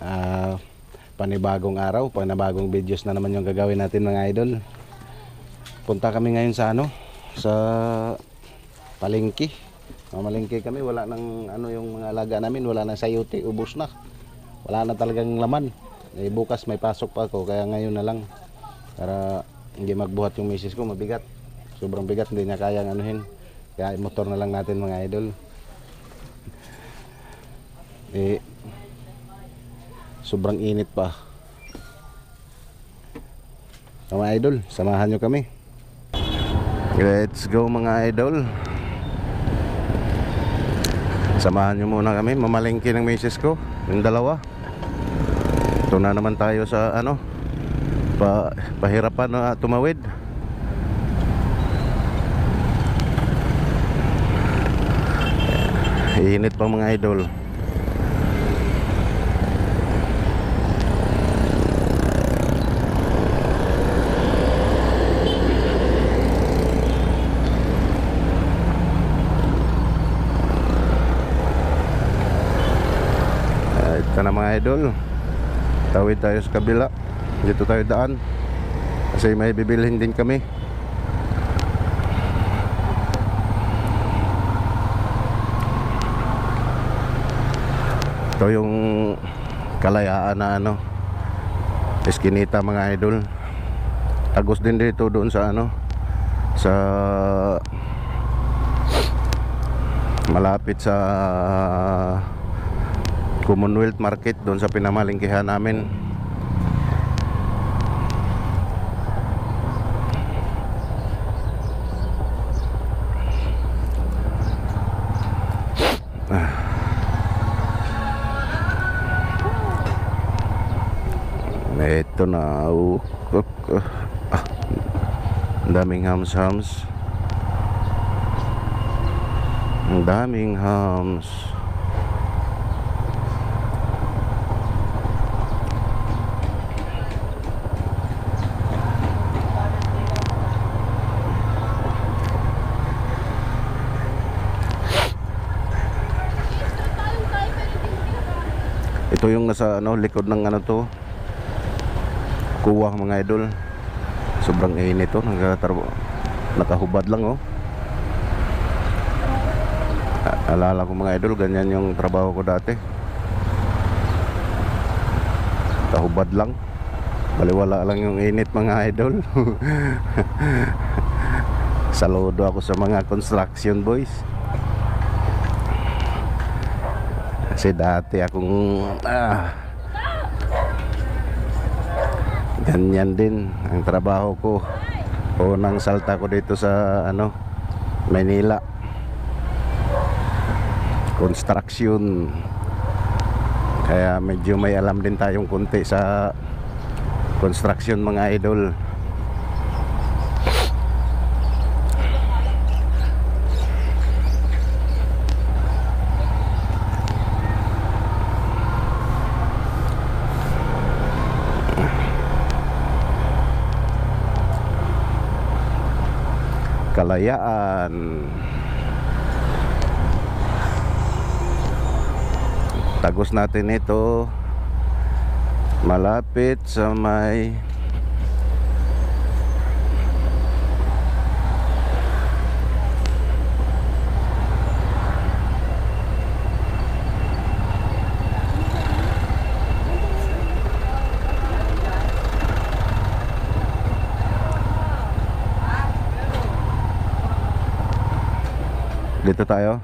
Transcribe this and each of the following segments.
Ah, panibagong araw, panibagong videos na naman yung gagawin natin mga idol. Punta kami ngayon sa sa palengke. Mamalengke kami, wala nang yung mga alaga namin, wala nang sayote, ubos na. Wala na talagang laman. Bukas may pasok pa ako, kaya ngayon na lang para hindi magbuhat yung misis ko, mabigat. Sobrang bigat, hindi niya kayang anuhin. Kaya motor na lang natin mga idol. Sobrang init pa. Mga idol, samahan nyo kami. Let's go mga idol. Samahan nyo muna kami. Mamalengke ng misis ko, yung dalawa. Ito na naman tayo sa pahirapan na tumawid. Init pa mga idol. Ito na mga idol, tawid tayo sa kabila. Dito tayo daan kasi may bibilhin din kami. Ito yung Kalayaan na eskinita mga idol. Tagos din dito doon sa sa malapit sa Commonwealth Market, doon sa pinamalingkihan namin. Ito na. Ang daming hams. Ang daming hams. Ito yung nasa likod ng to, kuwah mga idol. Sobrang init to, nakahubad lang Alala ko mga idol, ganyan yung trabaho ko dati. Kahubad lang, baliwala lang yung init mga idol. Saludo ako sa mga construction boys. Kasi dati akong ganyan din ang trabaho ko. Unang salta ko dito sa Manila, construction. Kaya medyo may alam din tayong kunti sa construction mga idol. Kalayaan. Tagos natin ito, malapit sa may dito tayo.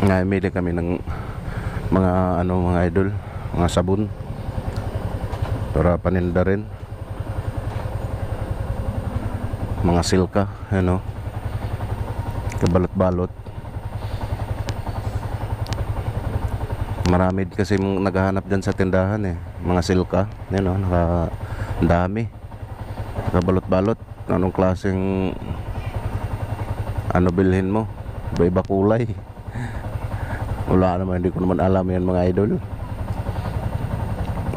Namili kami ng mga mga idol, mga sabon para paninda rin, mga silka, kabalot-balot. Marami kasi naghahanap dyan sa tindahan mga silka, Ang dami. Nabalot-balot. Anong klaseng ano bilhin mo? Iba-iba kulay. Wala naman, hindi ko naman alam yan mga idol.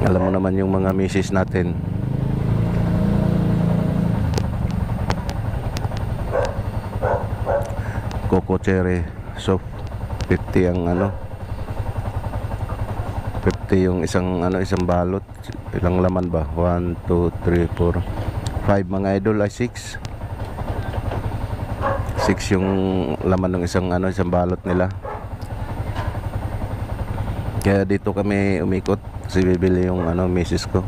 Alam mo naman yung mga misis natin. Coco cherry soft 50 ang ano, 50 yung isang ano, isang balot. Ilang laman ba? 1, 2, 3, 4, 5 mga idol ay 6 yung laman ng isang ano, isang balot nila. Kaya dito kami umikot kasi bibili yung ano, misis ko.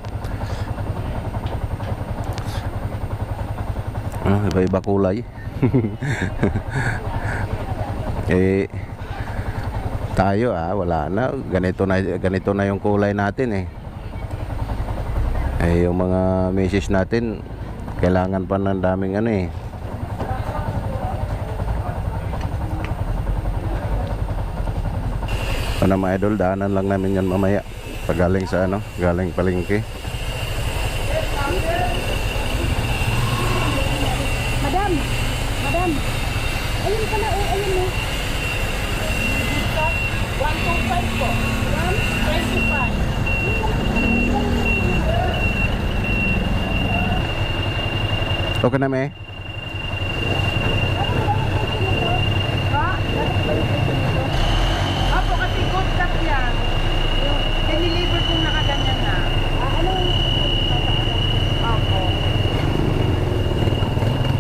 Iba-iba kulay. Eh tayo wala na, ganito na yung kulay natin yung mga misis natin kailangan pa ng daming ano Ano mga idol, daanan lang namin yan mamaya pag galing sa ano, galing palengke. Madam, ayun pala, ayun mo. 125 po. 125. Okay na me? Opo, kasi good cut yan. Diniliver kung nakaganyan na. Opo.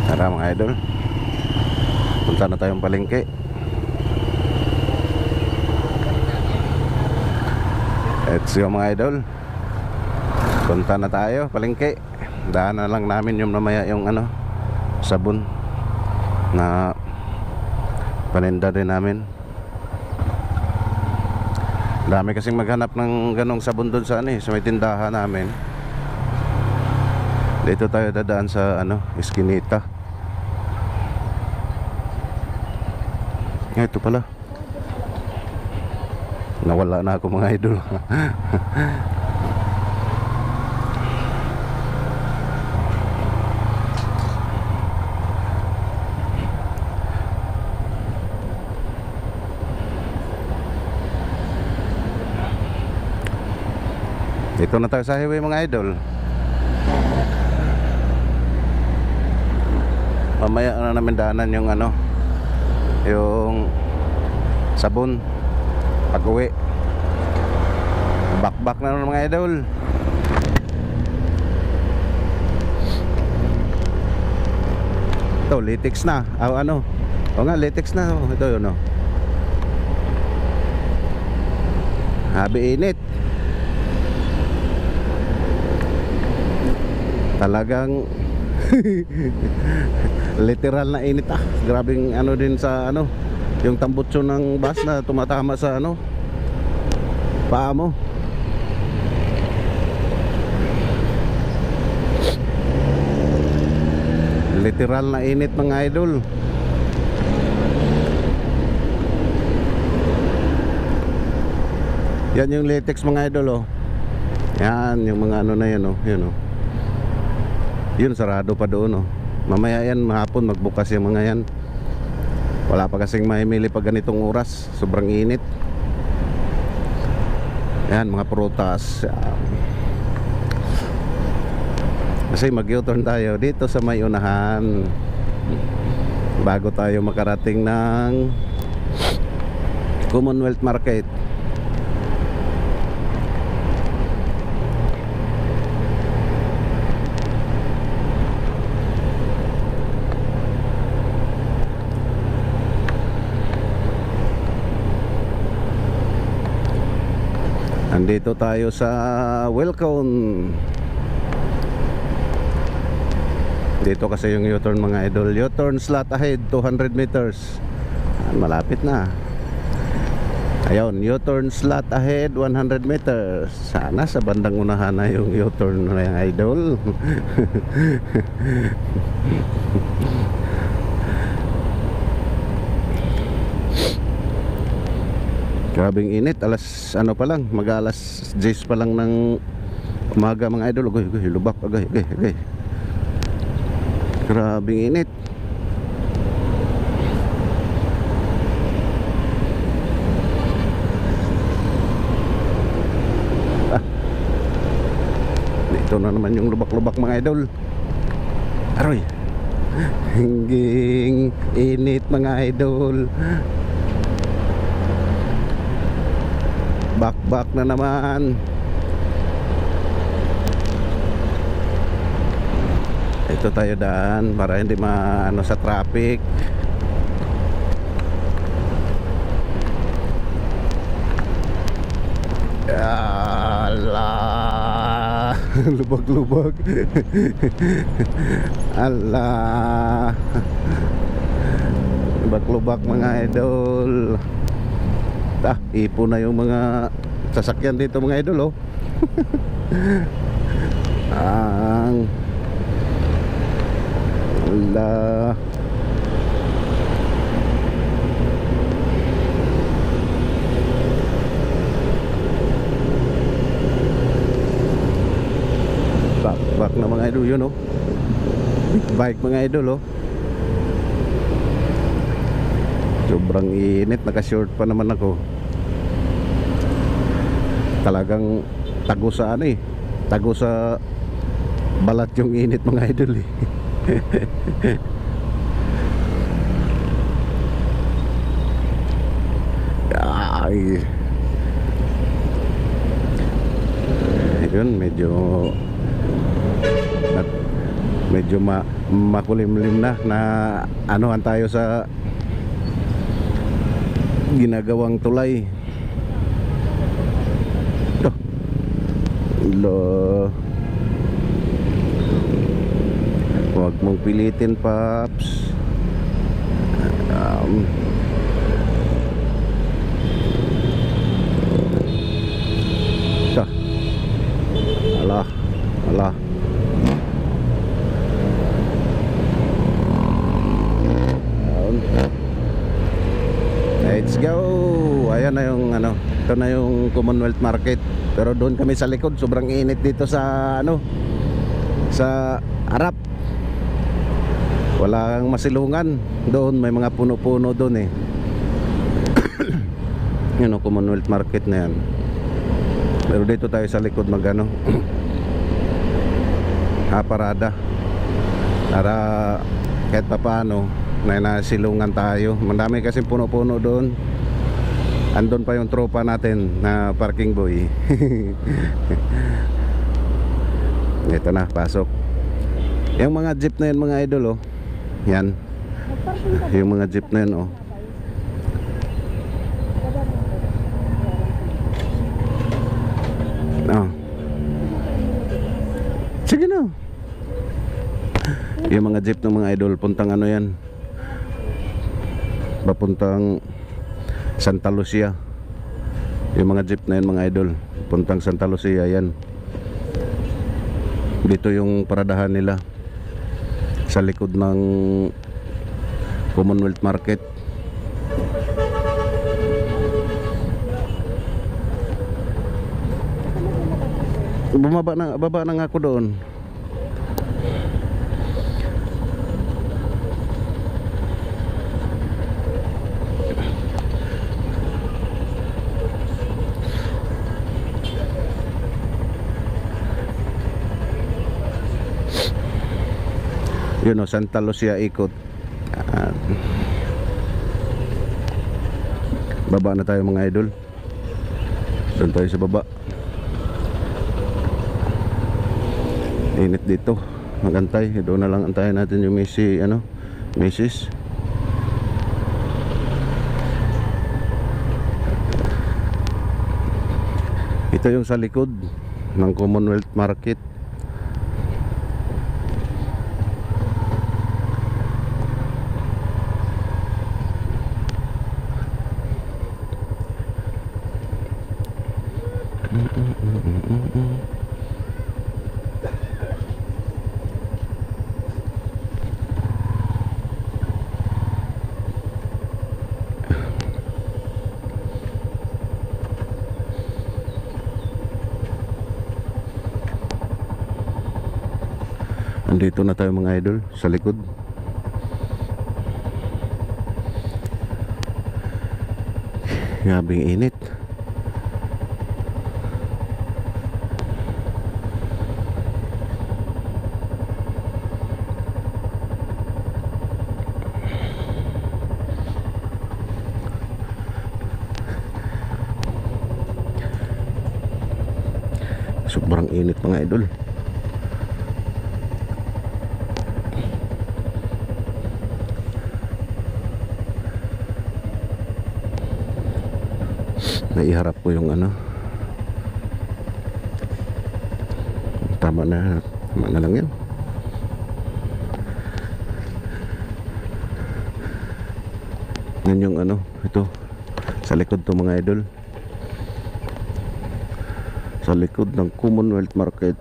Tara mga idol, punta na tayong palengke. Let's go mga idol, punta na tayo palengke. Daanan lang namin yung mamaya yung ano, sabon na paninda din namin. Dami kasing maghanap ng ganong sabon doon sa ano sa may tindahan namin. Dito tayo dadaan sa ano, Eskinita. Ito pala. Nawala na ako mga idol. Dito na tayo sa highway mga idol. Mamaya na namin daanan yung ano, yung sabon pag uwi. Bakbak na naman mga idol. Ito latex na ano, o nga latex na ito yun habi init. Talagang literal na init grabing ano din sa ano, yung tambutso ng bus na tumatama sa ano, paa mo. Literal na init mga idol. Yan yung latex mga idol yan yung mga ano na yan yun yun sarado pa doon mamaya yan mahapon magbukas yung mga yan. Wala pa kasing mahimili pag ganitong oras, sobrang init. Yan mga prutas. Kasi mag-U-turn tayo dito sa may unahan bago tayo makarating ng Commonwealth Market. Andito tayo sa Welcome. Dito kasi yung U-turn mga idol. U-turn slot ahead 200 meters. Malapit na. Ayun, U-turn slot ahead 100 meters. Sana sa bandang unahan na yung U-turn na yung idol. Grabing init, alas ano pa lang, mag-alas 10 pa lang ng Umaga mga idol, agay, agay, lubak, agay, agay, agay. Grabing init. Dito na naman yung lubak-lubak mga idol. Aroy. Hinging init mga idol. Back na naman. Ito tayo daan para hindi maano sa traffic. Allah. Lubag-lubag. Allah. Lubak-lubak mga idol. Ipo na yung mga sasakyan dito mga idol, oh. Ang Allah. Back na mga idol yun, oh. Bike mga idol, oh. Sobrang init, naka-short pa naman ako. Talagang tago sa ano eh, tago sa balat yung init mga idol eh. Ay. Yun, medyo makulimlim na anuhan tayo sa ginagawang tulay. Lo, huwag mong pilitin, paps. Alah, alah. Let's go. Ayan na yung ano, ito na yung Commonwealth Market. Pero doon kami sa likod, sobrang init dito sa ano, sa harap. Walang masilungan. Doon may mga puno-puno doon eh. Yun o, Commonwealth Market na yan. Pero dito tayo sa likod magano. Parada. Para kahit pa paano may nasilungan tayo. Mandami kasi puno-puno doon. Andun pa yung tropa natin na parking boy. Ito na, pasok. Yung mga jeep na yun mga idol, oh. Yan. Yung mga jeep na yun, oh. Oh. Sige na. Yung mga jeep ng mga idol, puntang ano yan, papuntang Santa Lucia. Yung mga jeep na yan mga idol, puntang Santa Lucia yan. Dito yung paradahan nila, sa likod ng Commonwealth Market. Baba na nga ako doon. Yun o, Santa Lucia ikot. Baba na tayo mga idol. Doon tayo sa baba. Init dito. Magantay. Doon na lang antayin natin yung Mrs. Ito yung sa likod ng Commonwealth Market. Andito na tayo mga idol sa likod. Grabing init. Sobrang init mga idol. Naiharap ko yung ano. Tama na lang yan. Yan yung ano, ito sa likod to mga idol. Sa likod ng Commonwealth Market.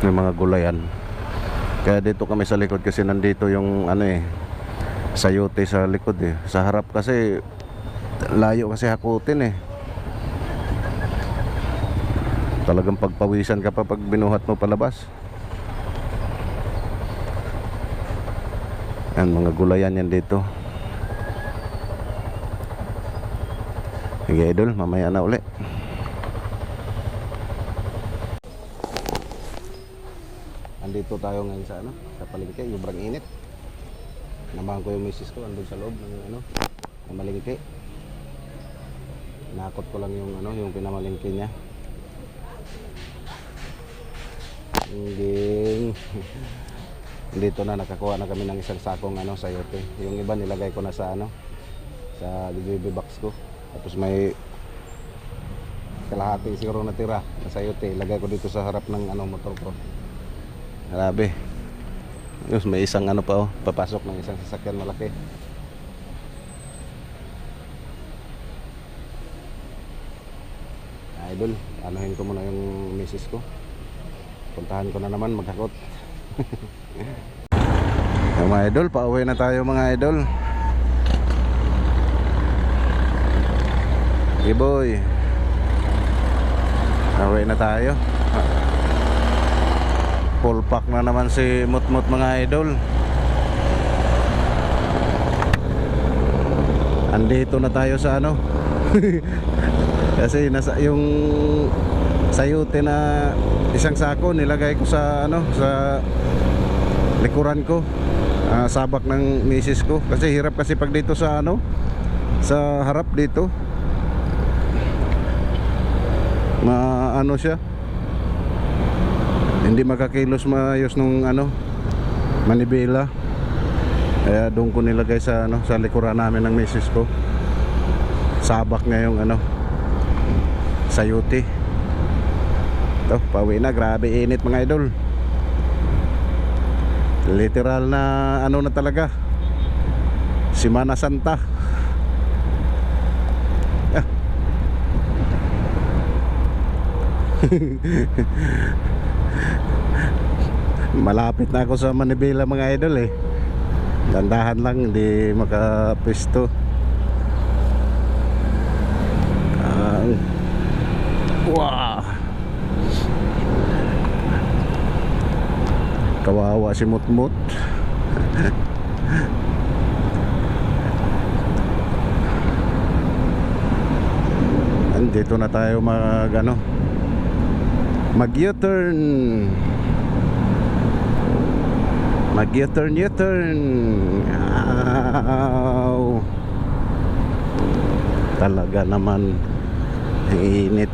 May mga gulayan. Kaya dito kami sa likod kasi nandito yung ano sayote sa likod Sa harap kasi layo kasi hakutin Talagang pagpawisan ka pa pag binuhat mo palabas. Yan, mga gulayan yan dito. Sige idol, mamaya na uli. Andito tayo ngayon sa sa palengke, sobrang init. Namahan ko yung misis ko andun sa loob ng ng malengke. Nakot ko lang yung yung pinamalengke niya. Dito na nakakuha na kami ng isang sakong sayote. Yung iba nilagay ko na sa sa DJB box ko. Tapos may kalahati siguro natira na sayote. Ilagay ko dito sa harap ng motor ko. Grabe. Yes, may isang pa papasok ng isang sasakyan malaki. Idol, anuhin ko muna yung misis ko. Puntahan ko na naman maghakot. Mga idol, pauwi na tayo mga idol. Boy, pauwi na tayo. Full pack na naman si Mutmut mga idol. Andito na tayo sa kasi nasa yung sayote na isang sako nilagay ko sa sa likuran ko, sabak ng misis ko kasi hirap kasi pag dito sa sa harap dito siya hindi makakilos maayos nung manibela, kaya doon ko nilagay sa sa likuran namin ng misis ko. Sabak nga yung sayote. Ito, pauwi na. Grabe init mga idol. Literal na na talaga, Semana Santa. Malapit na ako sa Manibela mga idol Dandahan lang, hindi makapisto. Wow, kawawa si Mutmut. Andito na tayo mag-U-turn. U-turn. Talaga naman ang init.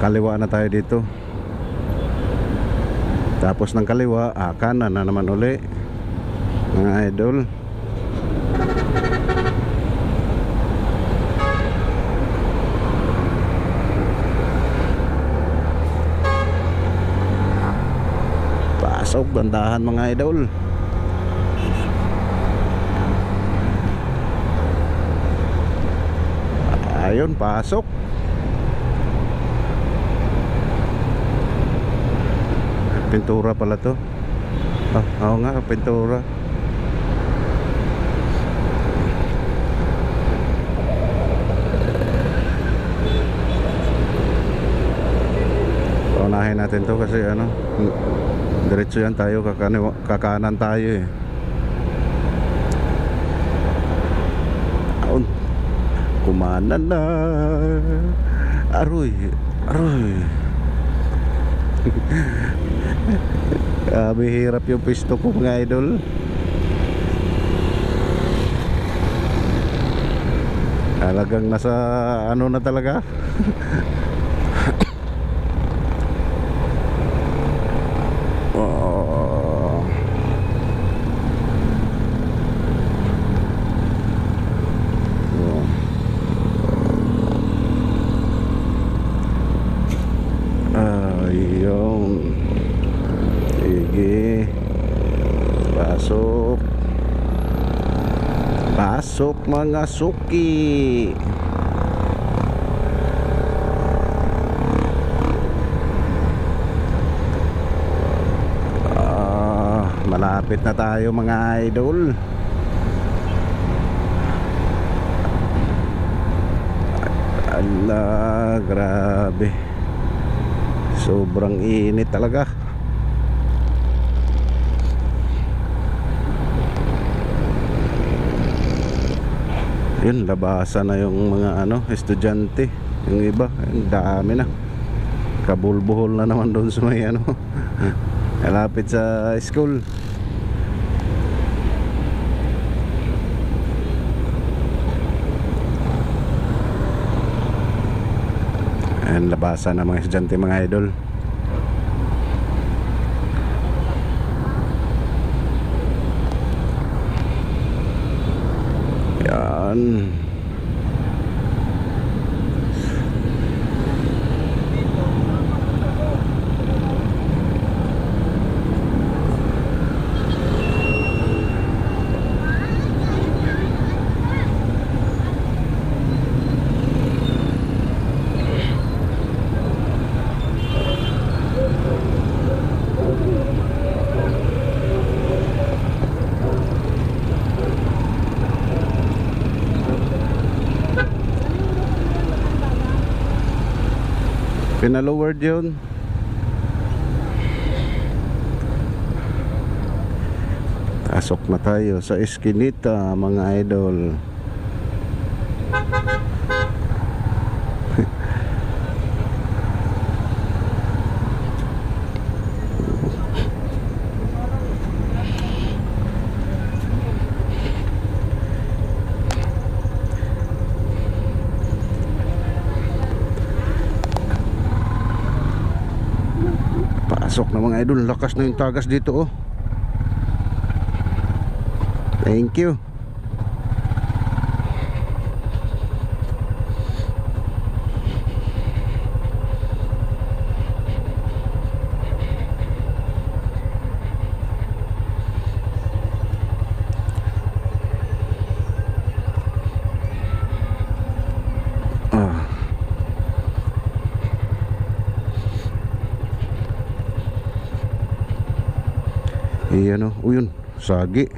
Kaliwa na tayo dito. Tapos ng kaliwa, kanan na naman uli mga idol. Pasok, gandahan mga idol. Ayun, pasok. Pintura pala to. Ah, oo nga, pintura. Unahin natin to kasi ano, diretso yan tayo, kakanan tayo eh. Aun, kumanan na. Aroy, aroy. Hirap yung pisto ko mga idol. Talagang nasa ano na talaga. Oh. Oh. Ayun. Sige. Pasok. Pasok mga suki. Malapit na tayo mga idol. Ala, grabe. Sobrang init talaga. Yun, labasan na yung mga ano, estudyante. Yung iba, ang dami na. Kabulbuhol na naman doon sa may ano, malapit sa school. Ayan, labasan ng mga estudyante mga idol. Yan. Pinalowered yun. Pasok na tayo sa Eskinita mga idol. Pasok na mga idol, lakas na yung tagas dito oh. Thank you. Iyan o, yun, sagi.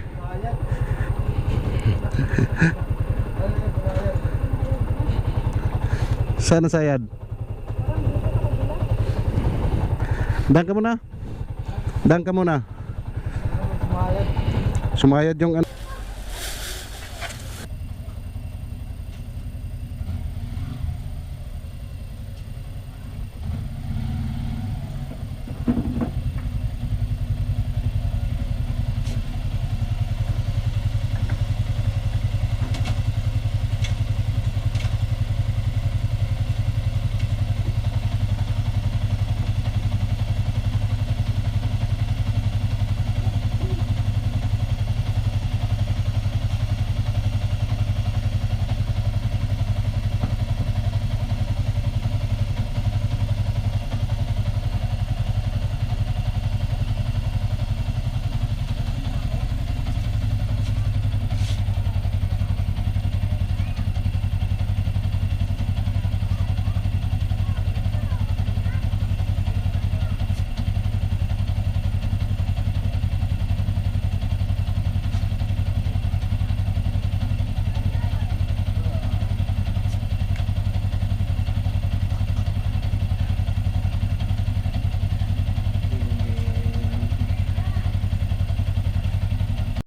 Sana sayad. Dang ka muna. Dang ka muna. Sumayad yung ano.